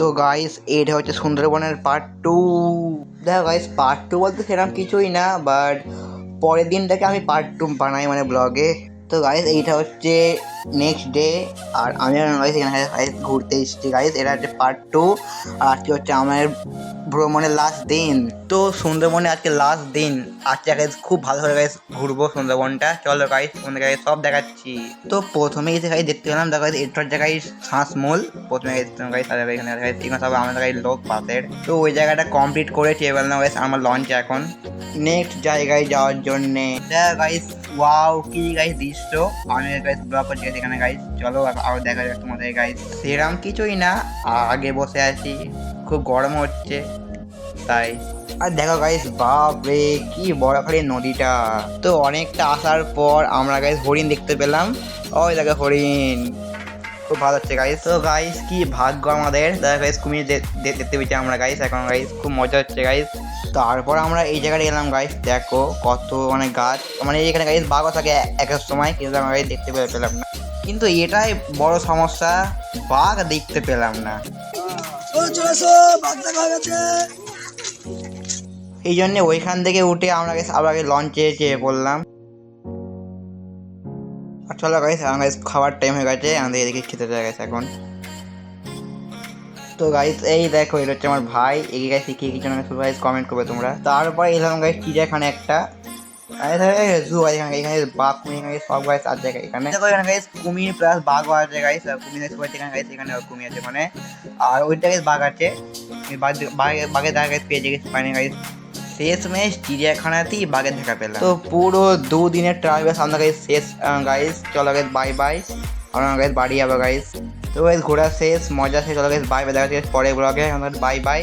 তো গাইস এটা হচ্ছে সুন্দরবনের পার্ট 2। দেখো গাইস পার্ট 2 বলতে সেরকম কিছুই না, বাট পরের দিনটাকে আমি পার্ট 2 বানাই মানে ব্লগে। তো গাইস এইটা হচ্ছে নেক্সট ডে, আর আমি গাইস এখানে গাইস ঘুরতে এসেছি গাইস। এটা হচ্ছে পার্ট 2, আর আজকে হচ্ছে আমার ভ্রমণের লাস্ট দিন। তো সুন্দরবনে আজকে লাস্ট দিন, আজকে গাইস খুব ভালো করে গাইস ঘুরবো সুন্দরবনটা। চলো গাইস তোমাদের গাইস সব দেখাচ্ছি। তো প্রথমে এসে গাইস দেখতে পেলাম, দেখো গাইস এটার জায়গায় শ্বাসমূল প্রথমে গাইস এখানে গাইস এখানে সব আমাদের গাইস লোক পাশের। তো ওই জায়গাটা কমপ্লিট করে টেবিল না গাইস আমার লঞ্চ এখন নেক্সট জায়গায় যাওয়ার জন্যে। দেখো গাইস ওয়াও কি গাইস দৃশ্য, আমি গাইস ব্লগ করছি এখানে গাইস। চলো আরো দেখা যাক তোমাদের গাইস। সেরকম কিছুই না, আগে বসে আছি, খুব গরম হচ্ছে তাই। আর দেখো গাইস বাপ রে কি বড় খালি নদীটা। তো অনেকটা আসার পর আমরা গাইস হরিণ দেখতে পেলাম। ওই দেখো হরিণ, খুব ভালো হচ্ছে গাইস। তো গাইস কি ভাগ্য আমাদের, দেখো গাইস কুমির দেখতে পেয়েছি আমরা গাইস এখন গাইস, খুব মজা হচ্ছে গাইস। তারপর আমরা এই জায়গাটা এলাম গাইস, দেখো কত মানে গাছ, মানে এখানে গাইস বাঘও থাকে এক এক সময়, কিন্তু আমরা গাইস দেখতে পেলাম না। কিন্তু এটাই বড় সমস্যা, বাঘ দেখতে পেলাম না। এই জন্য ওইখান থেকে উঠে আমরা আবার লঞ্চে চেয়ে পড়লাম। আর চলো গাইস আমার গাইস খাবার টাইম হয়ে গেছে, আমাদের এদিকে খেতে যাওয়া গেছে এখন। তো গাইস এই দেখো এটা হচ্ছে আমার ভাই, এগিয়ে গাইস কি কি জন্য গাইস কমেন্ট করবে তোমরা। তারপরে এলাম গাইস চিড়িয়াখানা একটা, এখানে বাঘ কুমির এখানে সব গাইস আছে এখানে। দেখো এখানে গাইস কুমির প্লাস বাঘও আছে গাইস, কুমির সবাই এখানে গাইস, এখানে কুমির আছে মানে, আর ওইটা গাইস বাঘ আছে। বাঘের দেখা গাইস পেয়ে গেছি পাইনি গাইস। শেষমেশ চিড়িয়াখানাতেই বাঘের দেখা পেলাম। তো পুরো 2 দিনের ট্রাভেল আমরা গাইস শেষ গাইস। চলো গাইস বাই বাই, আমরা গাইস বাড়ি যাবো গাইস। তো গাইস ঘোরা শেষ, মজা শেষ, চলো গাইস বাই বাই, দেখা যাচ্ছে পরের ব্লগে। বাই বাই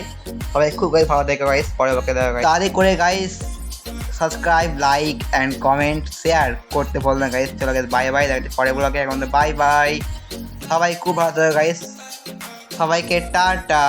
সবাই, খুব গাইস ভালো থেকো গাইস, পরের ব্লগে দেখা গাইস। তাড়াতাড়ি করে guys subscribe like and comment share করতে বলবেন গাইস। চলো গাইস বাই বাই, দেখা যাচ্ছে পরের ব্লগে। এখন বাই বাই, সবাই খুব ভালো থেকো গাইস, সবাইকে টাটা।